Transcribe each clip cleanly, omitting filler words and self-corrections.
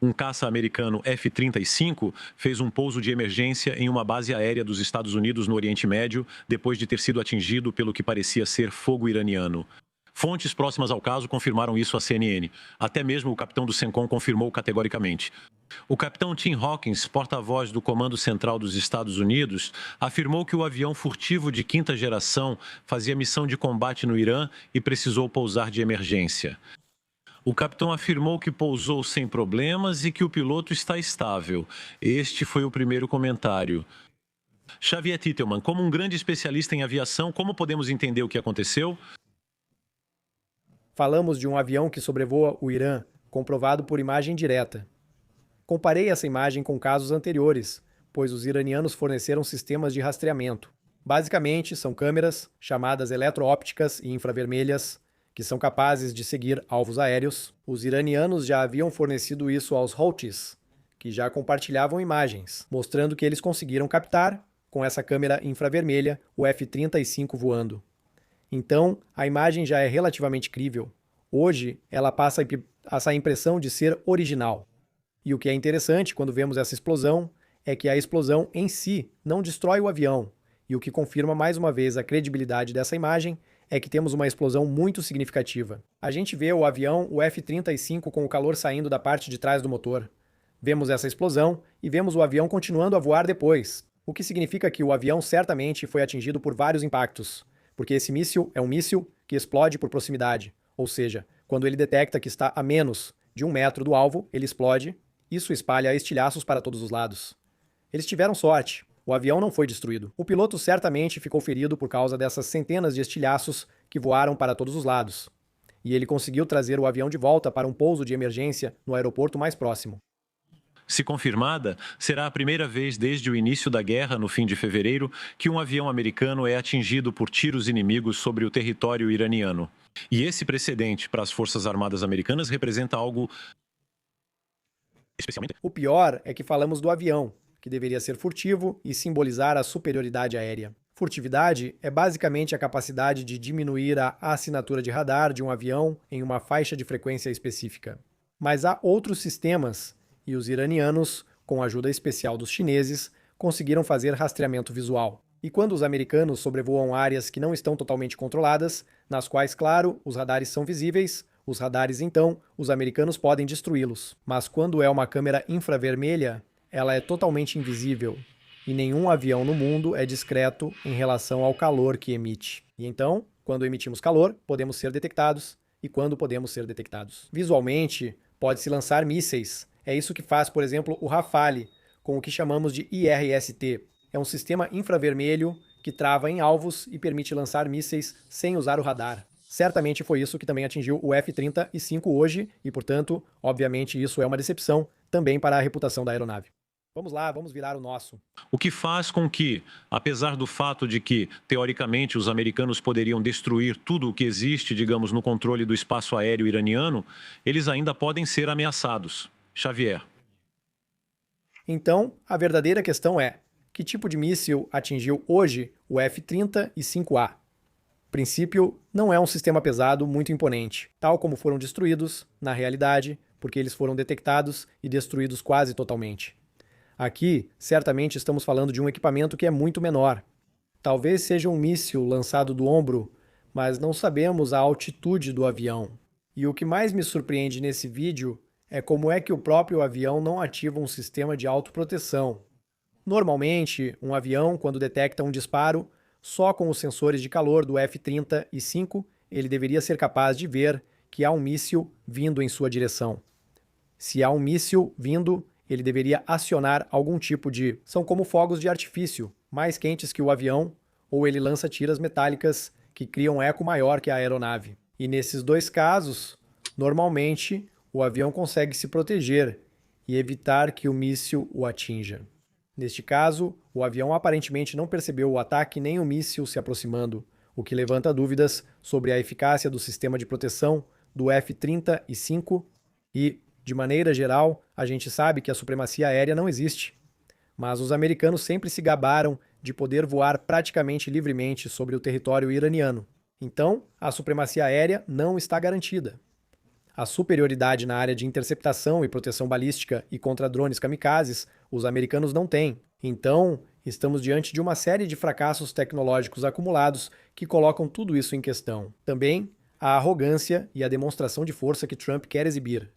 Um caça americano F-35 fez um pouso de emergência em uma base aérea dos Estados Unidos no Oriente Médio, depois de ter sido atingido pelo que parecia ser fogo iraniano. Fontes próximas ao caso confirmaram isso à CNN. Até mesmo o capitão do CENTCOM confirmou categoricamente. O capitão Tim Hawkins, porta-voz do Comando Central dos Estados Unidos, afirmou que o avião furtivo de quinta geração fazia missão de combate no Irã e precisou pousar de emergência. O capitão afirmou que pousou sem problemas e que o piloto está estável. Este foi o primeiro comentário. Xavier Titelman, como um grande especialista em aviação, como podemos entender o que aconteceu? Falamos de um avião que sobrevoa o Irã, comprovado por imagem direta. Comparei essa imagem com casos anteriores, pois os iranianos forneceram sistemas de rastreamento. Basicamente, são câmeras, chamadas eletroópticas e infravermelhas, que são capazes de seguir alvos aéreos. Os iranianos já haviam fornecido isso aos Houthis, que já compartilhavam imagens, mostrando que eles conseguiram captar, com essa câmera infravermelha, o F-35 voando. Então, a imagem já é relativamente crível. Hoje, ela passa essa impressão de ser original. E o que é interessante quando vemos essa explosão é que a explosão em si não destrói o avião. E o que confirma mais uma vez a credibilidade dessa imagem é que temos uma explosão muito significativa. A gente vê o avião, o F-35, com o calor saindo da parte de trás do motor. Vemos essa explosão e vemos o avião continuando a voar depois, o que significa que o avião certamente foi atingido por vários impactos, porque esse míssil é um míssil que explode por proximidade, ou seja, quando ele detecta que está a menos de 1 metro do alvo, ele explode. Isso espalha estilhaços para todos os lados. Eles tiveram sorte. O avião não foi destruído. O piloto certamente ficou ferido por causa dessas centenas de estilhaços que voaram para todos os lados. E ele conseguiu trazer o avião de volta para um pouso de emergência no aeroporto mais próximo. Se confirmada, será a primeira vez desde o início da guerra, no fim de fevereiro, que um avião americano é atingido por tiros inimigos sobre o território iraniano. E esse precedente para as Forças Armadas Americanas representa algo especialmente. O pior é que falamos do avião, que deveria ser furtivo e simbolizar a superioridade aérea. Furtividade é basicamente a capacidade de diminuir a assinatura de radar de um avião em uma faixa de frequência específica. Mas há outros sistemas, e os iranianos, com a ajuda especial dos chineses, conseguiram fazer rastreamento visual. E quando os americanos sobrevoam áreas que não estão totalmente controladas, nas quais, claro, os radares são visíveis, os radares, então, os americanos podem destruí-los. Mas quando é uma câmera infravermelha, ela é totalmente invisível. E nenhum avião no mundo é discreto em relação ao calor que emite. E então, quando emitimos calor, podemos ser detectados. E quando podemos ser detectados? Visualmente, pode-se lançar mísseis. É isso que faz, por exemplo, o Rafale, com o que chamamos de IRST. É um sistema infravermelho que trava em alvos e permite lançar mísseis sem usar o radar. Certamente foi isso que também atingiu o F-35 hoje e, portanto, obviamente isso é uma decepção também para a reputação da aeronave. Vamos lá, vamos virar o nosso. O que faz com que, apesar do fato de que, teoricamente, os americanos poderiam destruir tudo o que existe, digamos, no controle do espaço aéreo iraniano, eles ainda podem ser ameaçados. Xavier. Então, a verdadeira questão é: que tipo de míssil atingiu hoje o F-35A? O princípio não é um sistema pesado muito imponente, tal como foram destruídos, na realidade, porque eles foram detectados e destruídos quase totalmente. Aqui, certamente estamos falando de um equipamento que é muito menor. Talvez seja um míssil lançado do ombro, mas não sabemos a altitude do avião. E o que mais me surpreende nesse vídeo é como é que o próprio avião não ativa um sistema de autoproteção. Normalmente, um avião, quando detecta um disparo, só com os sensores de calor do F-35, ele deveria ser capaz de ver que há um míssil vindo em sua direção. Se há um míssil vindo, ele deveria acionar algum tipo de... São como fogos de artifício, mais quentes que o avião, ou ele lança tiras metálicas que criam um eco maior que a aeronave. E nesses dois casos, normalmente, o avião consegue se proteger e evitar que o míssil o atinja. Neste caso, o avião aparentemente não percebeu o ataque nem o míssil se aproximando, o que levanta dúvidas sobre a eficácia do sistema de proteção do F-35 e, de maneira geral, a gente sabe que a supremacia aérea não existe. Mas os americanos sempre se gabaram de poder voar praticamente livremente sobre o território iraniano. Então, a supremacia aérea não está garantida. a superioridade na área de interceptação e proteção balística e contra drones kamikazes, os americanos não têm. Então, estamos diante de uma série de fracassos tecnológicos acumulados que colocam tudo isso em questão. Também, a arrogância e a demonstração de força que Trump quer exibir.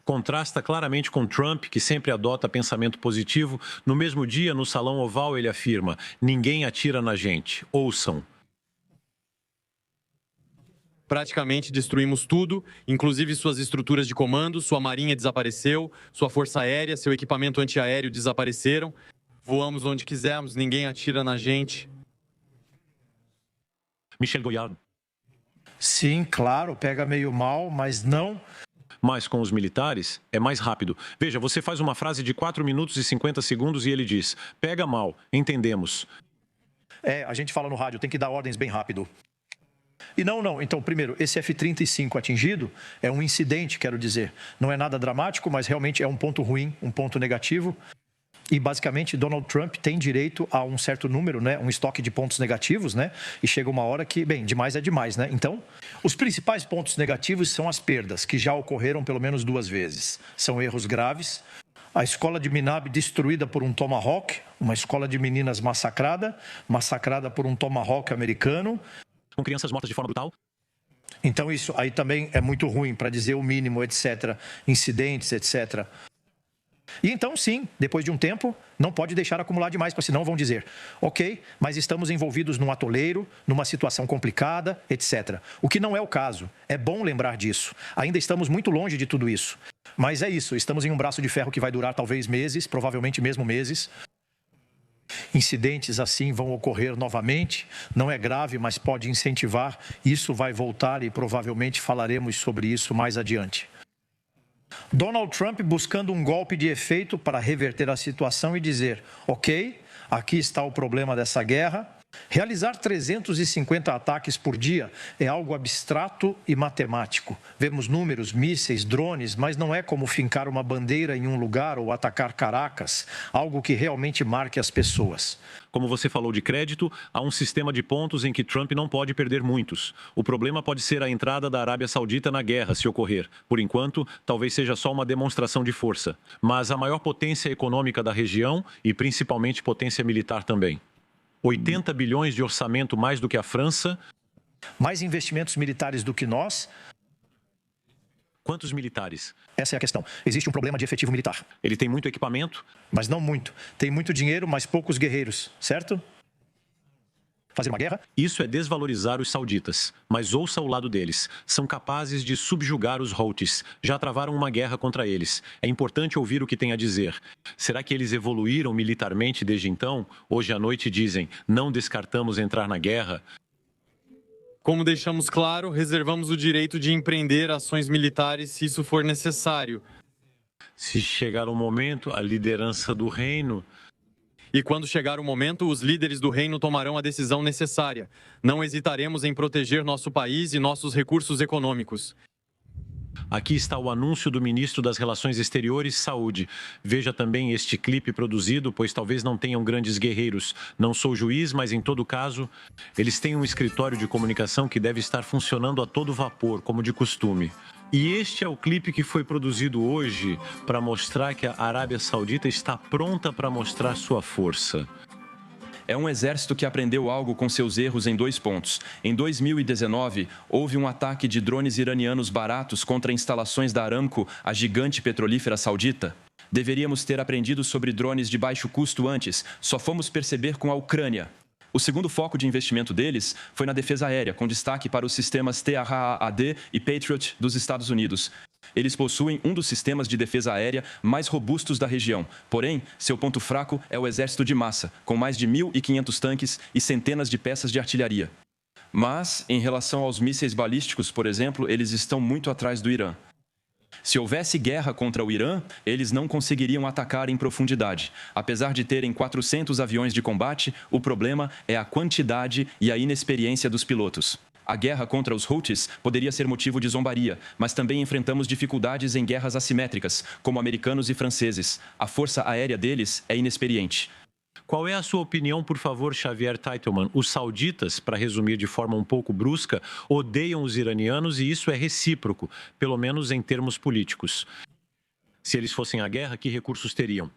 Contrasta claramente com Trump, que sempre adota pensamento positivo. No mesmo dia, no Salão Oval, ele afirma: ninguém atira na gente. Ouçam. Praticamente destruímos tudo, inclusive suas estruturas de comando, sua marinha desapareceu, sua força aérea, seu equipamento antiaéreo desapareceram. Voamos onde quisermos, ninguém atira na gente. Michel Goyard. Sim, claro, pega meio mal, mas não. Mas com os militares é mais rápido. Veja, você faz uma frase de 4 minutos e 50 segundos e ele diz: pega mal, entendemos. A gente fala no rádio, tem que dar ordens bem rápido. E não. Então, primeiro, esse F-35 atingido é um incidente, quero dizer. Não é nada dramático, mas realmente é um ponto ruim, um ponto negativo. E, basicamente, Donald Trump tem direito a um certo número, né? Um estoque de pontos negativos, né? E chega uma hora que, bem, demais é demais, né? Então, os principais pontos negativos são as perdas, que já ocorreram pelo menos 2 vezes. São erros graves. A escola de Minab destruída por um Tomahawk, uma escola de meninas massacrada por um Tomahawk americano. Com crianças mortas de forma brutal. Então, isso aí também é muito ruim, para dizer o mínimo, etc. Incidentes, etc. E então, sim, depois de um tempo, não pode deixar acumular demais, porque senão vão dizer: ok, mas estamos envolvidos num atoleiro, numa situação complicada, etc. O que não é o caso. É bom lembrar disso. Ainda estamos muito longe de tudo isso. Mas é isso, estamos em um braço de ferro que vai durar talvez meses, provavelmente mesmo meses. Incidentes assim vão ocorrer novamente. Não é grave, mas pode incentivar. Isso vai voltar e provavelmente falaremos sobre isso mais adiante. Donald Trump buscando um golpe de efeito para reverter a situação e dizer: ok, aqui está o problema dessa guerra. Realizar 350 ataques por dia é algo abstrato e matemático. Vemos números, mísseis, drones, mas não é como fincar uma bandeira em um lugar ou atacar Caracas, algo que realmente marque as pessoas. Como você falou de crédito, há um sistema de pontos em que Trump não pode perder muitos. O problema pode ser a entrada da Arábia Saudita na guerra, se ocorrer. Por enquanto, talvez seja só uma demonstração de força. Mas a maior potência econômica da região e principalmente potência militar também. 80 bilhões de orçamento mais do que a França. Mais investimentos militares do que nós. Quantos militares? Essa é a questão. Existe um problema de efetivo militar. Ele tem muito equipamento? Mas não muito. Tem muito dinheiro, mas poucos guerreiros, certo? Fazer uma guerra? Isso é desvalorizar os sauditas. Mas ouça o lado deles. São capazes de subjugar os Houthis. Já travaram uma guerra contra eles. É importante ouvir o que tem a dizer. Será que eles evoluíram militarmente desde então? Hoje à noite dizem: não descartamos entrar na guerra. Como deixamos claro, reservamos o direito de empreender ações militares se isso for necessário. Se chegar o momento, a liderança do reino... E quando chegar o momento, os líderes do reino tomarão a decisão necessária. Não hesitaremos em proteger nosso país e nossos recursos econômicos. Aqui está o anúncio do ministro das Relações Exteriores, Saúde. Veja também este clipe produzido, pois talvez não tenham grandes guerreiros. Não sou juiz, mas em todo caso, eles têm um escritório de comunicação que deve estar funcionando a todo vapor, como de costume. E este é o clipe que foi produzido hoje para mostrar que a Arábia Saudita está pronta para mostrar sua força. É um exército que aprendeu algo com seus erros em 2 pontos. Em 2019, houve um ataque de drones iranianos baratos contra instalações da Aramco, a gigante petrolífera saudita. Deveríamos ter aprendido sobre drones de baixo custo antes, só fomos perceber com a Ucrânia. O segundo foco de investimento deles foi na defesa aérea, com destaque para os sistemas THAAD e Patriot dos Estados Unidos. Eles possuem um dos sistemas de defesa aérea mais robustos da região. Porém, seu ponto fraco é o exército de massa, com mais de 1.500 tanques e centenas de peças de artilharia. Mas, em relação aos mísseis balísticos, por exemplo, eles estão muito atrás do Irã. Se houvesse guerra contra o Irã, eles não conseguiriam atacar em profundidade. Apesar de terem 400 aviões de combate, o problema é a quantidade e a inexperiência dos pilotos. A guerra contra os Houthis poderia ser motivo de zombaria, mas também enfrentamos dificuldades em guerras assimétricas, como americanos e franceses. A força aérea deles é inexperiente. Qual é a sua opinião, por favor, Xavier Teitelman? Os sauditas, para resumir de forma um pouco brusca, odeiam os iranianos e isso é recíproco, pelo menos em termos políticos. Se eles fossem à guerra, que recursos teriam?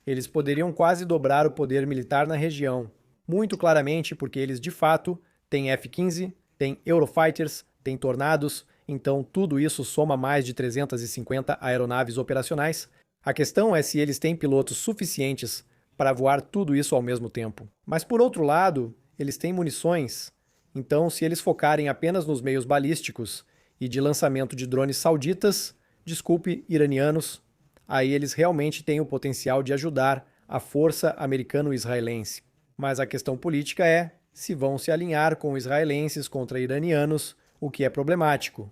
Eles poderiam quase dobrar o poder militar na região, muito claramente porque eles, de fato, têm F-15, têm Eurofighters, têm Tornados, então tudo isso soma mais de 350 aeronaves operacionais. A questão é se eles têm pilotos suficientes para voar tudo isso ao mesmo tempo. Mas, por outro lado, eles têm munições, então se eles focarem apenas nos meios balísticos e de lançamento de drones sauditas, desculpe, iranianos, aí eles realmente têm o potencial de ajudar a força americano-israelense. Mas a questão política é se vão se alinhar com israelenses contra iranianos, o que é problemático.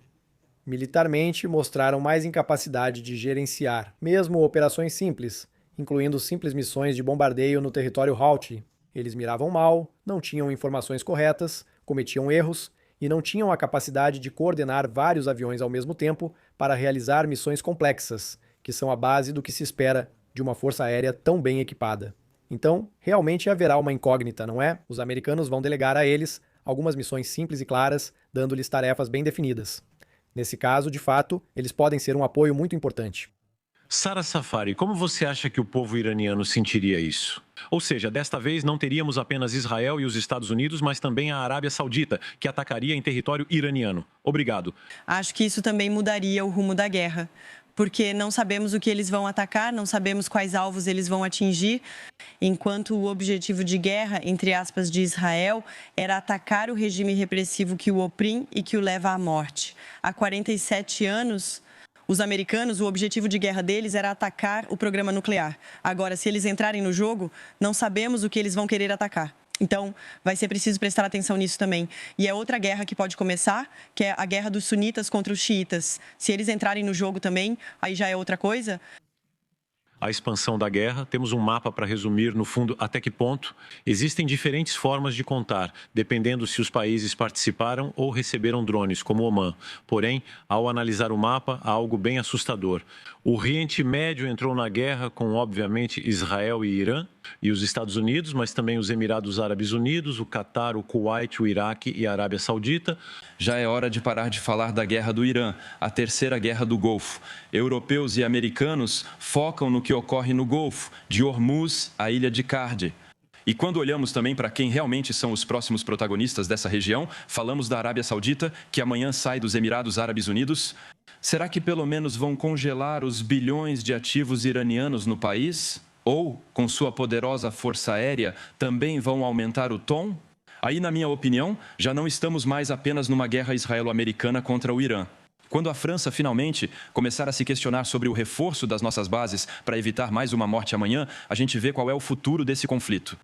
Militarmente, mostraram mais incapacidade de gerenciar, mesmo operações simples, incluindo simples missões de bombardeio no território Houthi. Eles miravam mal, não tinham informações corretas, cometiam erros e não tinham a capacidade de coordenar vários aviões ao mesmo tempo para realizar missões complexas, que são a base do que se espera de uma força aérea tão bem equipada. Então, realmente haverá uma incógnita, não é? Os americanos vão delegar a eles algumas missões simples e claras, dando-lhes tarefas bem definidas. Nesse caso, de fato, eles podem ser um apoio muito importante. Sara Safari, como você acha que o povo iraniano sentiria isso? Ou seja, desta vez não teríamos apenas Israel e os Estados Unidos, mas também a Arábia Saudita, que atacaria em território iraniano. Obrigado. Acho que isso também mudaria o rumo da guerra, porque não sabemos o que eles vão atacar, não sabemos quais alvos eles vão atingir, enquanto o objetivo de guerra, entre aspas, de Israel, era atacar o regime repressivo que o oprime e que o leva à morte. Há 47 anos, os americanos, o objetivo de guerra deles era atacar o programa nuclear. Agora, se eles entrarem no jogo, não sabemos o que eles vão querer atacar. Então, vai ser preciso prestar atenção nisso também. E é outra guerra que pode começar, que é a guerra dos sunitas contra os xiitas. Se eles entrarem no jogo também, aí já é outra coisa. A expansão da guerra, temos um mapa para resumir, no fundo, até que ponto. Existem diferentes formas de contar, dependendo se os países participaram ou receberam drones, como Omã. Porém, ao analisar o mapa, há algo bem assustador. O Oriente Médio entrou na guerra com, obviamente, Israel e Irã, e os Estados Unidos, mas também os Emirados Árabes Unidos, o Catar, o Kuwait, o Iraque e a Arábia Saudita. Já é hora de parar de falar da guerra do Irã, a terceira guerra do Golfo. Europeus e americanos focam no que ocorre no Golfo, de Hormuz à ilha de Kardi. E quando olhamos também para quem realmente são os próximos protagonistas dessa região, falamos da Arábia Saudita, que amanhã sai dos Emirados Árabes Unidos. Será que pelo menos vão congelar os bilhões de ativos iranianos no país? Ou, com sua poderosa força aérea, também vão aumentar o tom? Aí, na minha opinião, já não estamos mais apenas numa guerra israelo-americana contra o Irã. Quando a França finalmente começar a se questionar sobre o reforço das nossas bases para evitar mais uma morte amanhã, a gente vê qual é o futuro desse conflito.